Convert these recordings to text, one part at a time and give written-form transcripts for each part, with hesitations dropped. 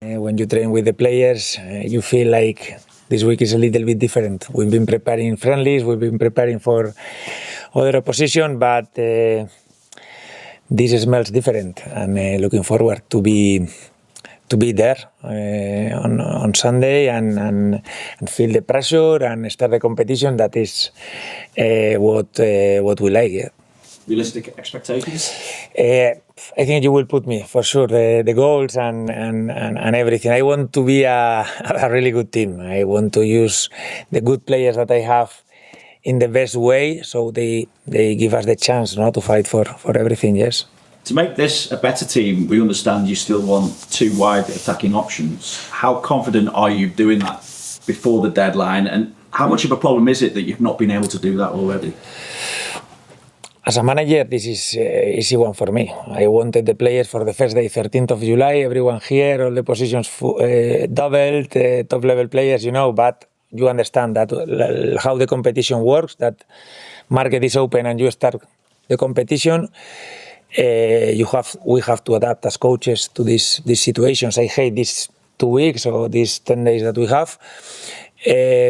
When you train with the players, you feel like this week is a little bit different. We've been preparing friendlies, we've been preparing for other opposition, but this smells different. And looking forward to be there on Sunday and feel the pressure and start the competition. That is what we like. Yeah. Realistic expectations? I think you will put me for sure the goals and everything. I want to be a really good team. I want to use the good players that I have in the best way, so they give us the chance, to fight for everything. Yes. To make this a better team, we understand you still want two wide attacking options. How confident are you doing that before the deadline, and how much of a problem is it that you've not been able to do that already? As a manager, this is easy one for me. I wanted the players for the first day, 13th of July, everyone here, all the positions doubled, top level players, but you understand that how the competition works, that market is open and you start the competition. We have to adapt as coaches to these situations. I hate these 2 weeks or these 10 days that we have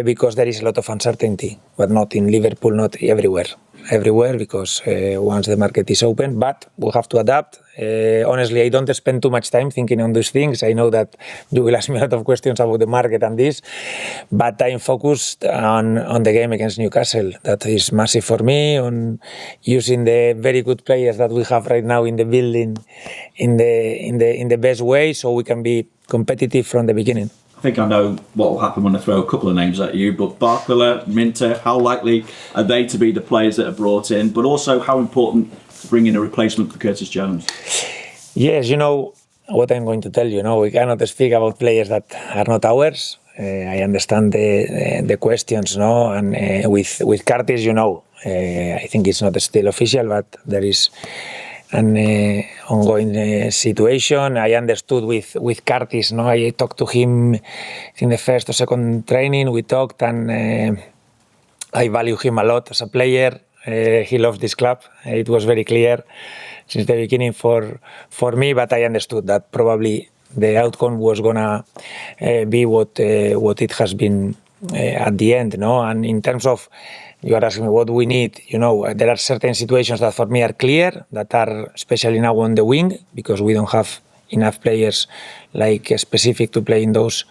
because there is a lot of uncertainty, but not in Liverpool, not everywhere, because once the market is open, but we have to adapt. Honestly, I don't spend too much time thinking on these things. I know that you will ask me a lot of questions about the market and this, but I'm focused on the game against Newcastle. That is massive for me, on using the very good players that we have right now in the building in the best way, so we can be competitive from the beginning. I think I know what will happen when I throw a couple of names at you, but Barcola, Minteh, how likely are they to be the players that are brought in, but also how important to bring in a replacement for Curtis Jones? Yes, what I'm going to tell you. We cannot speak about players that are not ours. I understand the questions, and with Curtis, I think it's not still official, but there is an ongoing situation. I understood with Curtis, I talked to him in the first or second training. We talked, and I value him a lot as a player. He loves this club. It was very clear since the beginning for me, but I understood that probably the outcome was gonna be what it has been at the end, And in terms of, you are asking me what we need, there are certain situations that for me are clear, that are especially now on the wing, because we don't have enough players like specific to play in those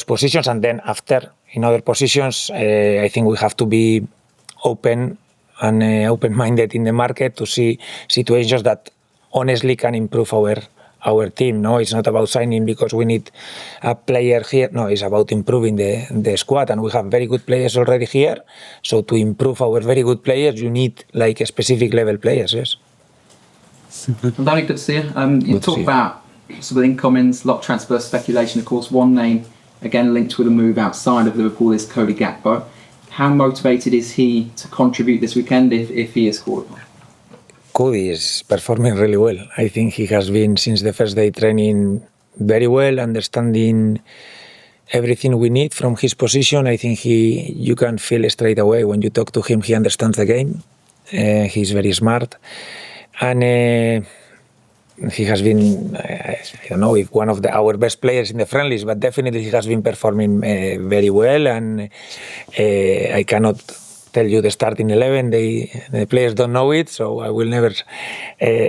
positions. And then after, in other positions, I think we have to be open and open-minded in the market to see situations that honestly can improve our team. It's not about signing because we need a player here. No, it's about improving the squad, and we have very good players already here. So to improve our very good players, you need like a specific level players. Yes. Andoni, good to see you. You talked about some of the incomings, a lot of transfer speculation. Of course, one name again linked with a move outside of Liverpool is Cody Gakpo. How motivated is he to contribute this weekend if he is called? Cody is performing really well. I think he has been, since the first day training, very well, understanding everything we need from his position. I think you can feel straight away when you talk to him, he understands the game. He's very smart. And he has been, I don't know if one of our best players in the friendlies, but definitely he has been performing very well. And I cannot tell you the starting 11. The players don't know it, so I will never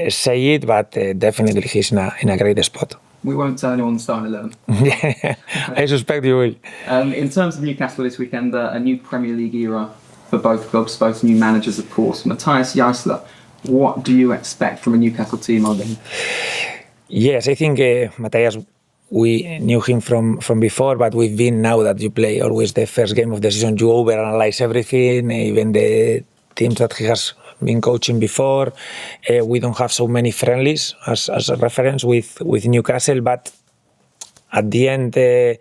say it, but definitely he's in a great spot. We won't tell anyone the starting 11. Yeah, I suspect you will. In terms of Newcastle this weekend, a new Premier League era for both clubs, both new managers, of course. Matthias Jaissle, what do you expect from a Newcastle team on them? Yes, I think Matthias, we knew him from before, but we've been, now that you play always the first game of the season, you overanalyze everything, even the teams that he has been coaching before. We don't have so many friendlies as a reference with Newcastle, but at the end, I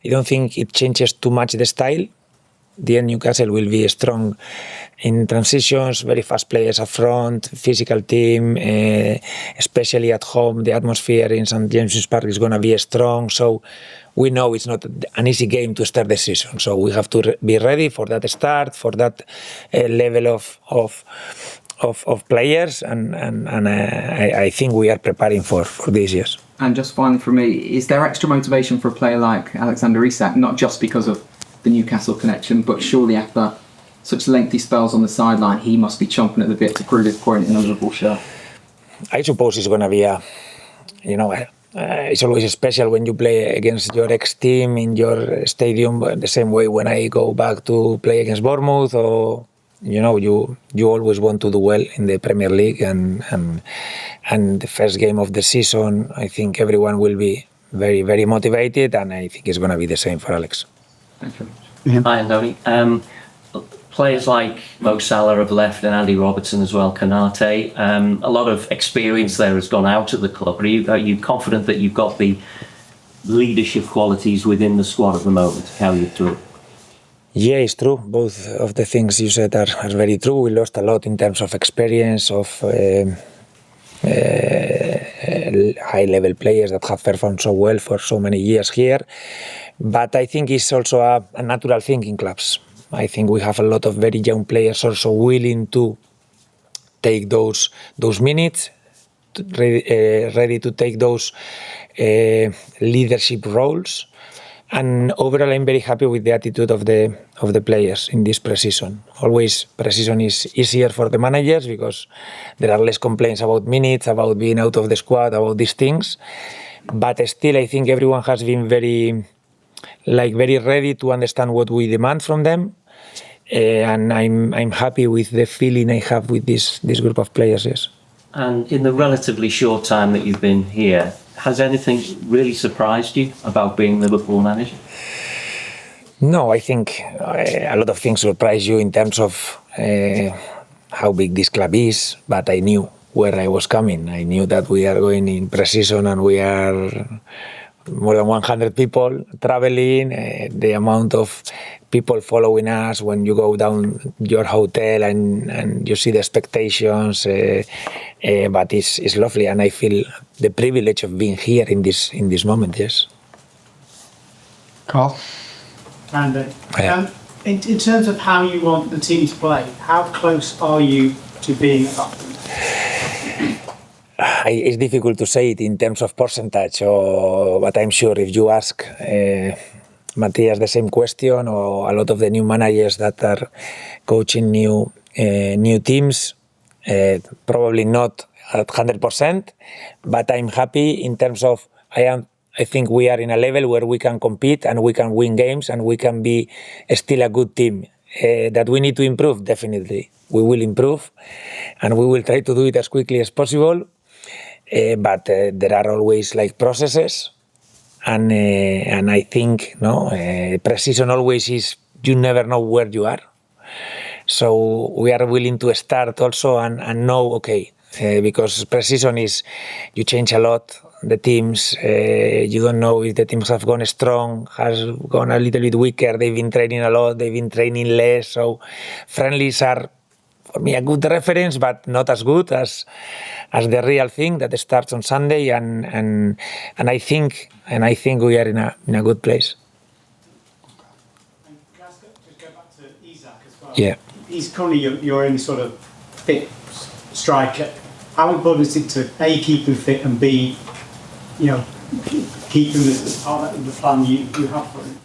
don't think it changes too much the style. The end, Newcastle will be strong in transitions, very fast players up front, physical team, especially at home. The atmosphere in St. James's Park is going to be strong. So we know it's not an easy game to start the season. So we have to be ready for that start, for that level of of players, and I think we are preparing for this, yes. And just finally for me, is there extra motivation for a player like Alexander Isak, not just because of the Newcastle connection, but surely after such lengthy spells on the sideline, he must be chomping at the bit to prove his point in a Liverpool shirt? I suppose it's going to be it's always special when you play against your ex-team in your stadium, the same way when I go back to play against Bournemouth, or you always want to do well in the Premier League, and the first game of the season, I think everyone will be very, very motivated, and I think it's going to be the same for Alex. Thank you. Hi, Andoni. Players like Mo Salah have left, and Andy Robertson as well, Konate. A lot of experience there has gone out of the club. Are you confident that you've got the leadership qualities within the squad at the moment? How are you through? Yeah, it's true. Both of the things you said are very true. We lost a lot in terms of experience, of high-level players that have performed so well for so many years here. But I think it's also a natural thing in clubs. I think we have a lot of very young players also willing to take those minutes, ready to take those leadership roles. And overall, I'm very happy with the attitude of the players in this pre-season. Always, pre-season is easier for the managers because there are less complaints about minutes, about being out of the squad, about these things. But still, I think everyone has been very ready to understand what we demand from them. And I'm happy with the feeling I have with this group of players, yes. And in the relatively short time that you've been here, has anything really surprised you about being Liverpool manager? No, I think a lot of things surprise you in terms of how big this club is, but I knew where I was coming. I knew that we are going in pre-season and we are more than 100 people traveling, the amount of people following us when you go down your hotel and you see the expectations, but it's lovely, and I feel the privilege of being here in this moment, yes. Carl? Andy, in terms of how you want the team to play, how close are you to being at that point? It's difficult to say it in terms of percentage, but I'm sure if you ask Matthias the same question, or a lot of the new managers that are coaching new teams, probably not at 100%, but I'm happy in terms of I think we are in a level where we can compete and we can win games and we can be still a good team. That we need to improve, definitely. We will improve and we will try to do it as quickly as possible. But there are always processes, and I think pre-season always is, you never know where you are. So we are willing to start also and know, because pre-season is, you change a lot the teams, you don't know if the teams have gone strong, has gone a little bit weaker, they've been training a lot, they've been training less, so friendlies are for me a good reference, but not as good as the real thing that starts on Sunday, and I think we are in a good place. And just go back to Isak as well. Yeah. He's currently your only sort of fit striker. How important is it to A, keep him fit, and B, keep him as part of the plan you have for him?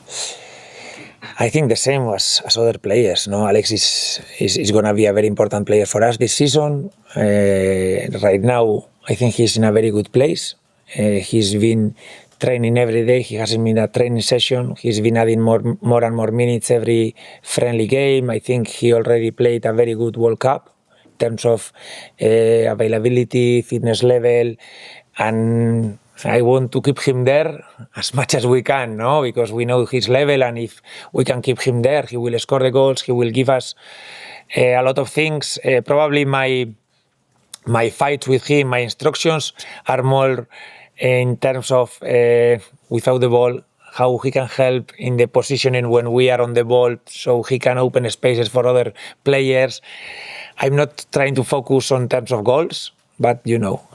I think the same as other players. Alex is going to be a very important player for us this season. Right now, I think he's in a very good place. He's been training every day. He hasn't been a training session. He's been adding more and more minutes every friendly game. I think he already played a very good World Cup in terms of availability, fitness level, and I want to keep him there as much as we can, because we know his level, and if we can keep him there, he will score the goals, he will give us a lot of things. Probably my fights with him, my instructions are more in terms of without the ball, how he can help in the positioning when we are on the ball, so he can open spaces for other players. I'm not trying to focus on terms of goals, but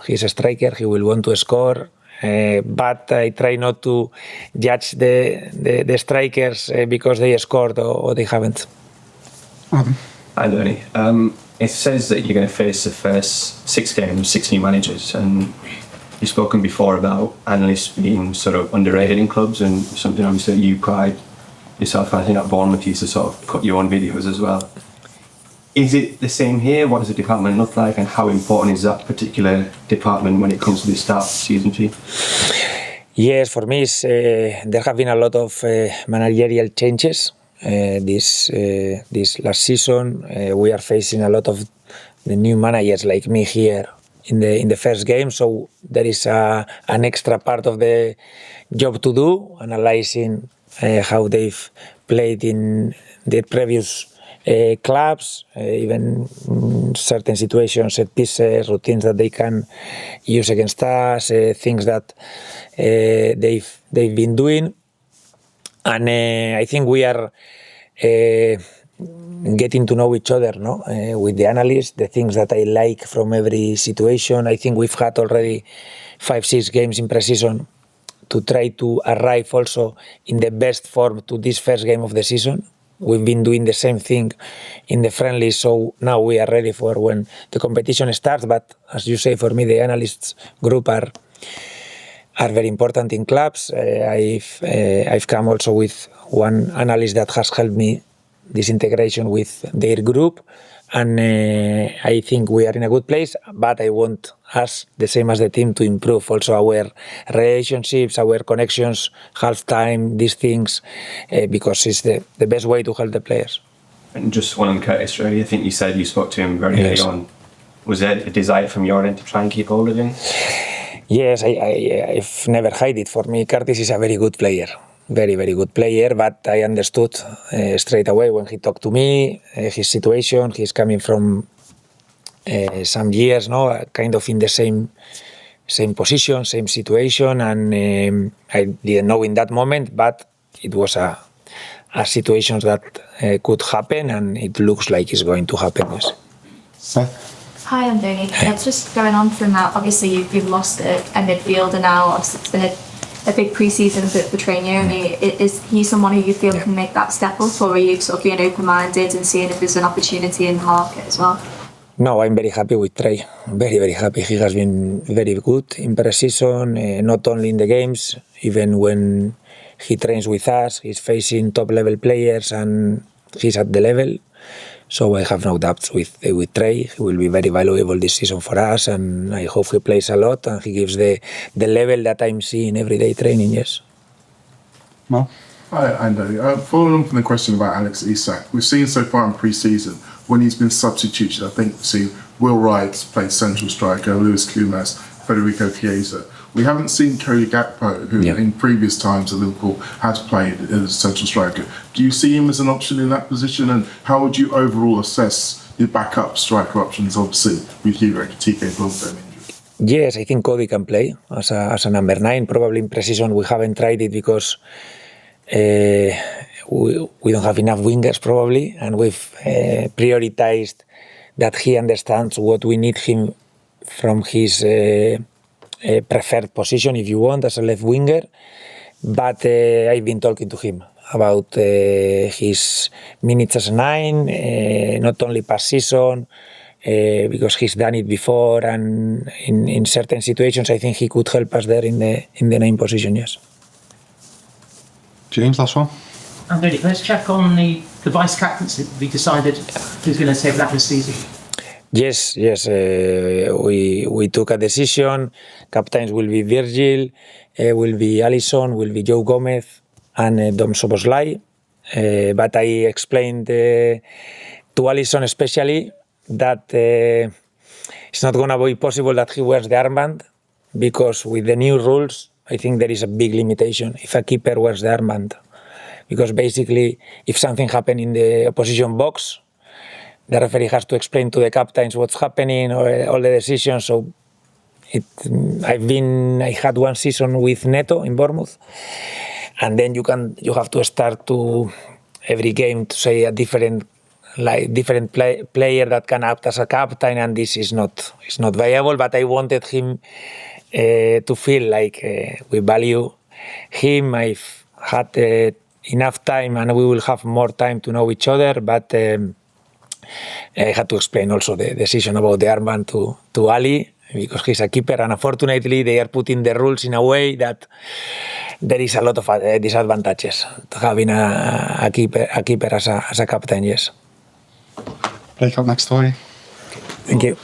he's a striker, he will want to score. But I try not to judge the strikers because they scored or they haven't. Adam? Hi, Andoni. it says that you're going to face the first 6 games, 6 new managers, and you've spoken before about Analyst being sort of underrated in clubs, and something obviously that you pride yourself. I think at Bournemouth you used to sort of cut your own videos as well. Is it the same here? What does the department look like, and how important is that particular department when it comes to the start of season 3? Yes, for me, there have been a lot of managerial changes this last season. We are facing a lot of the new managers like me here in the first game, so there is an extra part of the job to do, analyzing how they've played in their previous clubs, even certain situations, set pieces, routines that they can use against us, things that they've been doing, and I think we are getting to know each other, no? With the analysts, the things that I like from every situation. I think we've had already 5-6 games in pre-season to try to arrive also in the best form to this first game of the season. We've been doing the same thing in the friendly, so now we are ready for when the competition starts. But as you say, for me, the analysts group are very important in clubs. I've come also with one analyst that has helped me this integration with their group, and I think we are in a good place, but I want us, the same as the team, to improve also our relationships, our connections, half-time, these things, because it's the best way to help the players. And just one on Curtis, really. I think you said you spoke to him very early on. Was there a desire from your end to try and keep hold of him? Yes, I've never hid it. For me, Curtis is a very good player. Very, very good player, but I understood straight away when he talked to me, his situation. He's coming from some years, no, kind of in the same position, same situation, and I didn't know in that moment, but it was a situation that could happen, and it looks like it's going to happen. Yes. Seth? Hi, Andoni. Just going on from that, obviously you've lost a midfielder now. Obviously it's been a big pre-season for Trey Nyoni. Is he someone who you feel can make that step up, or are you sort of being open-minded and seeing if there's an opportunity in the market as well? No, I'm very happy with Trey. Very, very happy. He has been very good in pre-season, not only in the games, even when he trains with us, he's facing top-level players and he's at the level. So I have no doubts with Trey. He will be very valuable this season for us, and I hope he plays a lot and he gives the level that I'm seeing everyday training, yes. Mal? Hi, Andoni. Following on from the question about Alex Isak, we've seen so far in pre-season, when he's been substituted, I think we've seen Will Wright play central striker, Luis Kumas, Federico Chiesa. We haven't seen Cody Gakpo, who in previous times at Liverpool has played as a central striker. Do you see him as an option in that position, and how would you overall assess the backup striker options, obviously, with Hugo TK long-term injury? Yes, I think Cody can play as a number 9. Probably in pre-season we haven't tried it because we don't have enough wingers probably, and we've prioritized that he understands what we need him from his preferred position, if you want, as a left winger. But I've been talking to him about his minutes as a 9, not only past season, because he's done it before, and in certain situations I think he could help us there in the 9 position, yes. James, last one. Andoni, let's check on the vice captaincy. We decided who's going to take that this season. Yes. We took a decision. Captains will be Virgil, will be Alisson, will be Joe Gomez, and Dom Szoboszlai. But I explained to Alisson especially that it's not going to be possible that he wears the armband, because with the new rules, I think there is a big limitation if a keeper wears the armband. Because basically, if something happens in the opposition box, the referee has to explain to the captains what's happening, or all the decisions. So I had one season with Neto in Bournemouth, and then you have to start to every game to say a different player that can act as a captain, and this is not viable. But I wanted him to feel like we value him. I've had enough time, and we will have more time to know each other. But I had to explain also the decision about the armband to Ali, because he's a keeper, and unfortunately they are putting the rules in a way that there is a lot of disadvantages to having a keeper as a captain, yes. Break up next story. Thank you.